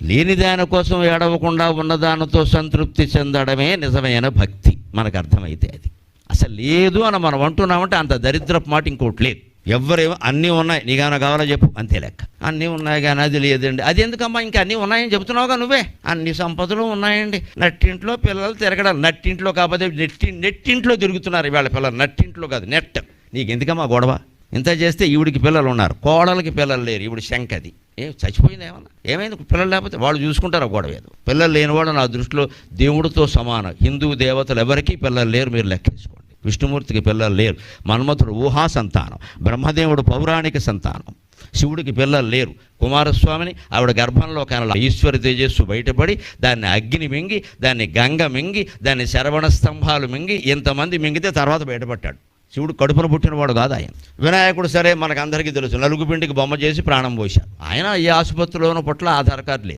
లేని దానికోసం ఏడవకుండా ఉన్నదానితో సంతృప్తి చెందడమే నిజమైన భక్తి. మనకు అర్థమైతే అది అసలు లేదు అని మనం అంటున్నామంటే అంత దరిద్రపు మాట ఇంకోటి లేదు. ఎవరేమో అన్నీ ఉన్నాయి, నీకేమైనా కావాలో చెప్పు, అంతే లెక్క. అన్నీ ఉన్నాయి కానీ అది లేదండి, అది ఎందుకమ్మా, ఇంకా అన్నీ ఉన్నాయని చెబుతున్నావుగా నువ్వే. అన్ని సంపదలు ఉన్నాయండి, నట్టింట్లో పిల్లలు తిరగడం, నట్టింట్లో కాకపోతే నెట్టింట్లో తిరుగుతున్నారు ఇవాళ పిల్లలు, నట్టింట్లో కాదు నెట్. నీకు ఎందుకమ్మా గొడవ? ఇంత చేస్తే ఈవిడికి పిల్లలు ఉన్నారు, కోడలకి పిల్లలు లేరు, ఈవిడ శంకది చచ్చిపోయింది. ఏమైంది? పిల్లలు లేకపోతే వాళ్ళు చూసుకుంటారు, గొడవ ఏదో. పిల్లలు లేనివాడు నా దృష్టిలో దేవుడితో సమానం. హిందూ దేవతలు ఎవరికీ పిల్లలు లేరు, మీరు లెక్కేసుకోండి. విష్ణుమూర్తికి పిల్లలు లేరు, మన్మథుడు ఊహా సంతానం, బ్రహ్మదేవుడు పౌరాణిక సంతానం, శివుడికి పిల్లలు లేరు. కుమారస్వామిని ఆవిడ గర్భంలో కనల ఈశ్వర తేజస్సు బయటపడి దాన్ని అగ్ని మింగి, దాన్ని గంగ మింగి, దాన్ని శరవణ స్తంభాలు మింగి, ఇంతమంది మింగితే తర్వాత బయటపడ్డాడు. శివుడు కడుపున పుట్టినవాడు కాదు ఆయన. వినాయకుడు సరే మనకు అందరికీ తెలుసు, నలుగుపిండికి బొమ్మ చేసి ప్రాణం పోశాడు. ఆయన ఏ ఆసుపత్రిలోనూ పుట్ల ఆధార్ కార్డు లేదు.